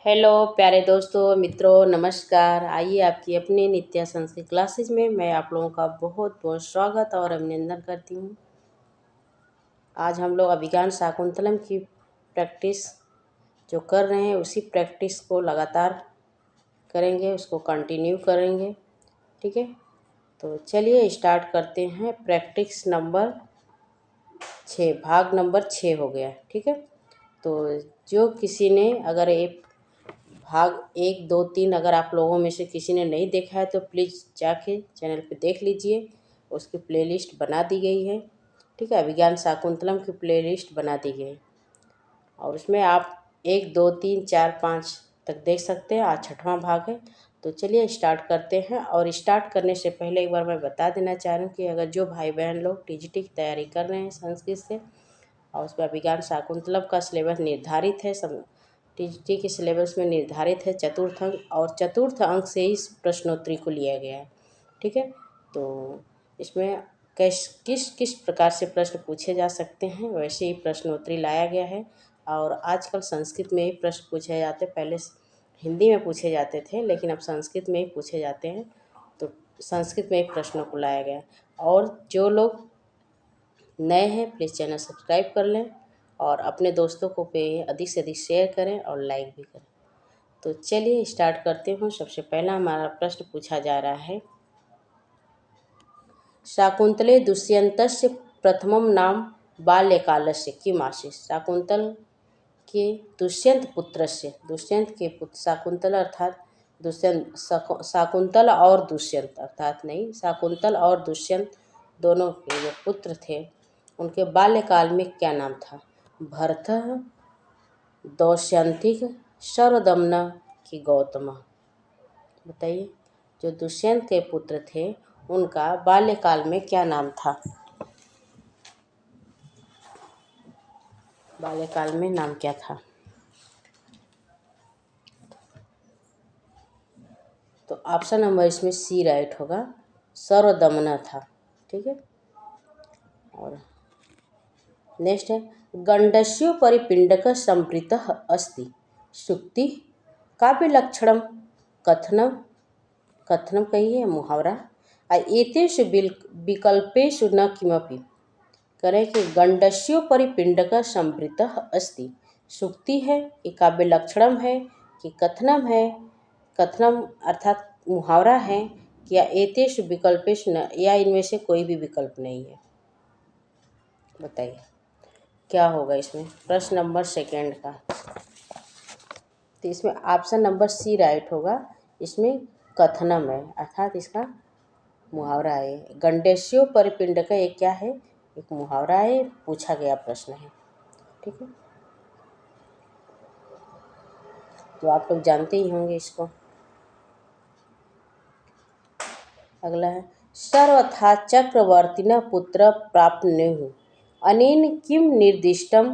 Hello प्यारे दोस्तों मित्रों, नमस्कार। आइए आपकी अपनी नित्य संस्कृत क्लासेज में मैं आप लोगों का बहुत बहुत स्वागत और अभिनंदन करती हूँ। आज हम लोग अभिज्ञान शाकुंतलम की प्रैक्टिस जो कर रहे हैं उसी प्रैक्टिस को लगातार करेंगे, उसको कंटिन्यू करेंगे। ठीक है, तो चलिए स्टार्ट करते हैं। प्रैक्टिस नंबर 6, भाग नंबर 6 हो गया। ठीक है, तो जो किसी ने अगर एक भाग 1, 2, 3 अगर आप लोगों में से किसी ने नहीं देखा है तो प्लीज़ जाके चैनल पे देख लीजिए। उसकी प्लेलिस्ट बना दी गई है। ठीक है, अभिज्ञान शाकुंतलम की प्लेलिस्ट बना दी गई और उसमें आप 1, 2, 3, 4, 5 तक देख सकते हैं। आज 6वां भाग है। तो चलिए स्टार्ट करते हैं। और स्टार्ट करने से पहले एक बार मैं बता देना चाह रही हूँ कि अगर जो भाई बहन लोग टीजीटी की तैयारी कर रहे हैं संस्कृत से और उसमें अभिज्ञान शाकुंतलम का सिलेबस निर्धारित है, सब टीजीटी के सिलेबस में निर्धारित है चतुर्थ अंक, और चतुर्थ अंक से ही प्रश्नोत्तरी को लिया गया है। ठीक है, तो इसमें किस किस प्रकार से प्रश्न पूछे जा सकते हैं वैसे ही प्रश्नोत्तरी लाया गया है। और आजकल संस्कृत में ही प्रश्न पूछे जाते, पहले हिंदी में पूछे जाते थे लेकिन अब संस्कृत में ही पूछे जाते हैं। तो संस्कृत में ही प्रश्नों को लाया गया है। और जो लोग नए हैं प्लीज़ चैनल सब्सक्राइब कर लें और अपने दोस्तों को पे अधिक से अधिक शेयर करें और लाइक भी करें। तो चलिए स्टार्ट करते हूँ। सबसे पहला हमारा प्रश्न पूछा जा रहा है, शाकुंतले दुष्यन्तस्य प्रथमं नाम बाल्यकालस्य किम आसीत्। शाकुंतल के दुष्यंत पुत्रस्य, दुष्यंत के पुत्र शाकुंतल अर्थात दुष्यंत, शाकुंतल और दुष्यंत अर्थात नहीं, शाकुंतल और दुष्यंत दोनों के जो पुत्र थे उनके बाल्यकाल में क्या नाम था। भरतः, दौष्यंतिक, शरदमन की गौतम। बताइए, जो दुष्यंत के पुत्र थे उनका बाल्यकाल में क्या नाम था। बाल्यकाल में नाम क्या था। तो ऑप्शन नंबर इसमें सी राइट होगा, सर्वदमन था। ठीक है, और नेक्स्ट है, गंडस्यो परिपिंडक संवृतः अस्ति सुक्ति काव्यलक्षणम कथनम। कथनम कहिए मुहावरा। एतेषु विकल्पेषु न किमपि। करें कि गंडस्यो परिपिंडक संवृतः अस्ति, सुक्ति है कि काव्य लक्षणम है कि कथनम है। कथनम अर्थात मुहावरा है कि या एतेषु विकल्पेषु न, या इनमें से कोई भी विकल्प नहीं है। बताइए क्या होगा इसमें। प्रश्न नंबर 2 का, तो इसमें ऑप्शन नंबर सी राइट होगा। इसमें कथनम है अर्थात इसका मुहावरा है। गंडेस्यो परिपिंडक एक क्या है, एक मुहावरा है, पूछा गया प्रश्न है। ठीक है, तो आप लोग जानते ही होंगे इसको। अगला है, सर्वथा चक्रवर्तिनः पुत्र प्राप्नुः अनेन किं निर्दिष्टम्।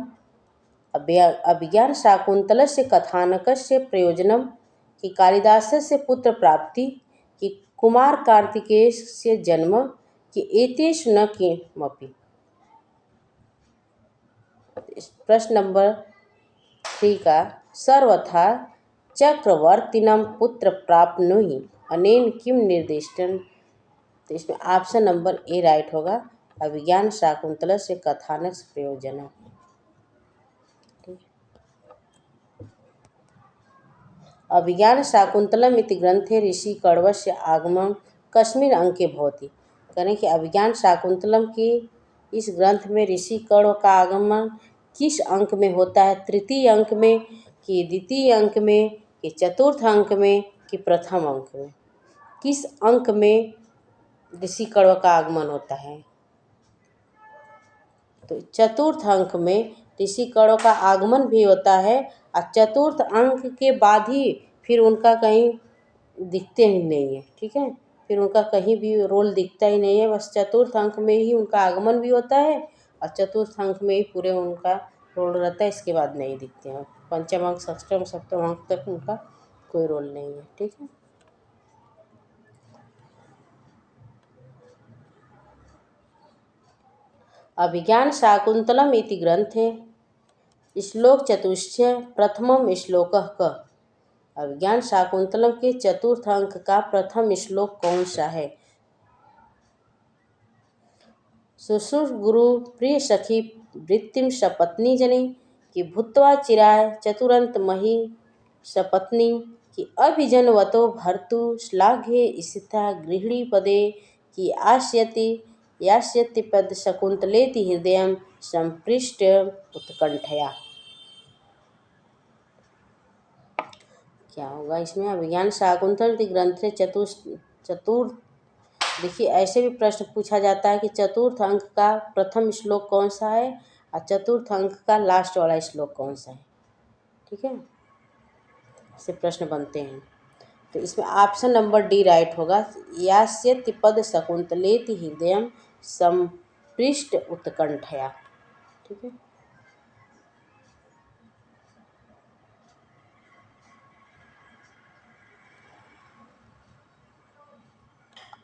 अभिज्ञान शाकुंतलस्य कथानकस्य प्रयोजनम कि कालिदासस्य पुत्र प्राप्ति कि कुमार कार्तिकेयस्य जन्म कि एतेषु न किमपि। प्रश्न नंबर 3 का, सर्वथा चक्रवर्तिनं पुत्र प्राप्नुहि अनेन किम निर्दिष्टं। तो इसमें ऑप्शन नंबर ए राइट होगा, अभिज्ञान शाकुंतलस्य कथानक प्रयोजन। अभिज्ञान शाकुंतलम इति ग्रंथे ऋषि कण्वस्य आगमन कस्मिन् अंके भवति। करें कि अभिज्ञान शाकुंतलम की इस ग्रंथ में ऋषि कण्व का आगमन किस अंक में होता है। तृतीय अंक में कि द्वितीय अंक में कि चतुर्थ अंक में कि प्रथम अंक में। किस अंक में ऋषि कण्व का आगमन होता है। तो चतुर्थ अंक में ऋषि कण्व का आगमन भी होता है और चतुर्थ अंक के बाद ही फिर उनका कहीं दिखते ही नहीं है। ठीक है, फिर उनका कहीं भी रोल दिखता ही नहीं है, बस चतुर्थ अंक में ही उनका आगमन भी होता है और चतुर्थ अंक में ही पूरे उनका रोल रहता है, इसके बाद नहीं दिखते हैं। पंचम अंक, षष्ठम, सप्तम अंक तक उनका कोई रोल नहीं है। ठीक है, अभिज्ञान शाकुंतलम इति ग्रंथे श्लोक चतुष्टय प्रथमम श्लोकः क। अभिज्ञान शाकुंतलम के चतुर्थ अंक का प्रथम श्लोक कौन सा है? शुश्रूष गुरु प्रिय सखी वृत्तिम सपत्नी जने कि भूत्वा चिराय चतुरंत मही सपत्नी कि अभिजनवतो भर्तु श्लाघ्ये स्थिता गृहिणी पदे कि आस्यति यास्यति पद शकुंतलेति हृदय संपृष्ट उत्कंठया। क्या होगा इसमें? अभिज्ञान शाकुंतल ग्रंथ चतुर्थ। देखिए, ऐसे भी प्रश्न पूछा जाता है कि चतुर्थ अंक का प्रथम श्लोक कौन सा है और चतुर्थ अंक का लास्ट वाला श्लोक कौन सा है। ठीक है, ऐसे प्रश्न बनते हैं। तो इसमें ऑप्शन नंबर डी राइट होगा। यास्यति पद शकुंतलेति हृदय संपृष्ट उत्कंठया। ठीक है,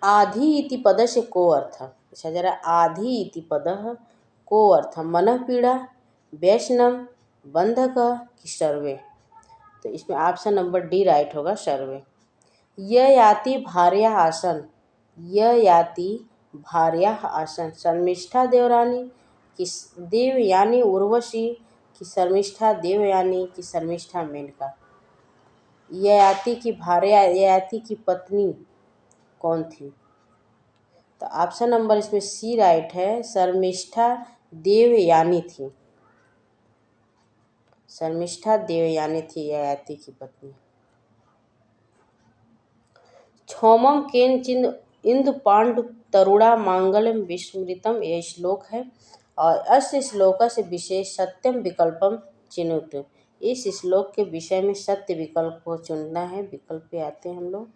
आधि इति पदस्य को अर्थ। अच्छा जरा, आधि इति पदः को अर्थ मनः पीड़ा वैष्णव बंधक कि सर्वे। तो इसमें ऑप्शन नंबर डी राइट होगा, सर्वे। य याति भार्या आसन, य याति भार्या आसन शर्मिष्ठा देवरानी कि देवयानी उर्वशी कि शर्मिष्ठा देवयानी कि शर्मिष्ठा मेनका। ययाति की भार्या, ययाति की पत्नी कौन थी? तो ऑप्शन नंबर इसमें सी राइट है, शर्मिष्ठा देवयानी थी। शर्मिष्ठा देवयानी थी ययाति की पत्नी। क्षौमम केनचिद इंदु पांडु तरुणा मांगल्यम विस्मृतम, यह श्लोक है। और अस्य श्लोक से विशेष सत्यम विकल्पम चिनुत। इस श्लोक के विषय में सत्य विकल्प को चुनना है। विकल्प पे आते हैं हम लोग।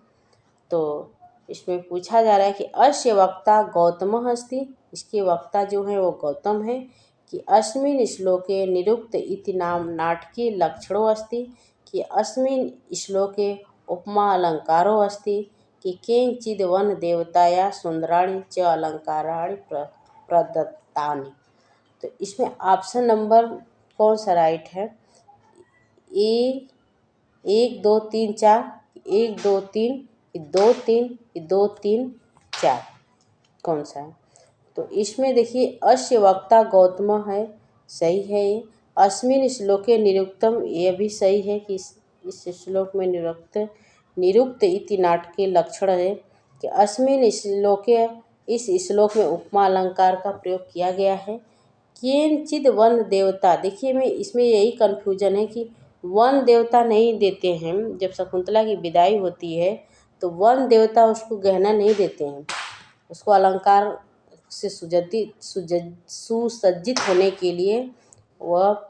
तो इसमें पूछा जा रहा है कि अस्य वक्ता गौतमः अस्ति, इसके वक्ता जो है वो गौतम है। कि अस्मिन् श्लोके निरुक्त इति नाम नाटकीय लक्षणो अस्ति, कि अस्मिन् श्लोके उपमा अलंकारो अस्ति, कि केनचिद वन देवताया सुंदराणि च अलंकाराणि प्रदत्तानि। तो इसमें ऑप्शन नंबर कौन सा राइट है? ए 1 2 3 4, 1 2 3, 2 3, 2 3 4, कौन सा है? तो इसमें देखिए, अस्य वक्ता गौतम है, सही है ये। अस्मिन् श्लोके निरुक्तम, ये भी सही है कि इस श्लोक में निरुक्त इति नाटकीय लक्षण है। कि अस्मिन् श्लोके, इस श्लोक में उपमा अलंकार का प्रयोग किया गया है। केनचिद वन देवता, देखिए में इसमें यही कन्फ्यूजन है कि वन देवता नहीं देते हैं। जब शकुंतला की विदाई होती है तो वन देवता उसको गहना नहीं देते हैं, उसको अलंकार से सुसज्जित होने के लिए वह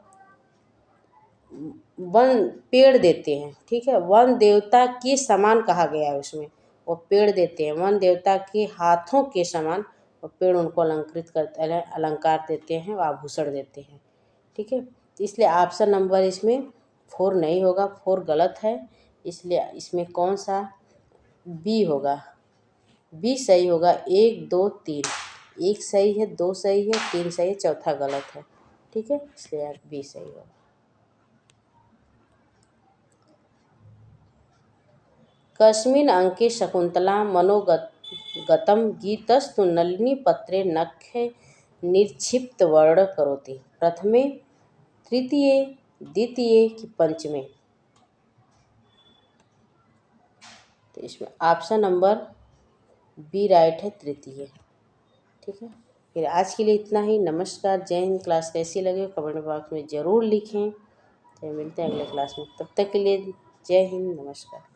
वन पेड़ देते हैं। ठीक है, वन देवता के समान कहा गया है उसमें, वो पेड़ देते हैं। वन देवता के हाथों के समान वो पेड़ उनको अलंकृत करते हैं, अलंकार देते हैं, आभूषण देते हैं। ठीक है, इसलिए ऑप्शन नंबर इसमें 4 नहीं होगा, 4 गलत है। इसलिए इसमें कौन सा बी होगा? बी सही होगा। 1 2 3, 1 सही है, 2 सही है, 3 सही है, चौथा गलत है। ठीक है, इसलिए बी सही होगा। कस्मिन् अंके शकुंतला मनोगतम गीतस्तु नलिनी पत्रे नखे निर्क्षिप्त वर्ण करोति, प्रथमे तृतीये द्वितीये कि पंचमे। तो इसमें ऑप्शन नंबर बी राइट है, तृतीय। ठीक है, फिर आज के लिए इतना ही। नमस्कार, जय हिंद। क्लास कैसी लगे कमेंट बॉक्स में ज़रूर लिखें। तो मिलते हैं अगले क्लास में, तब तक के लिए जय हिंद, नमस्कार।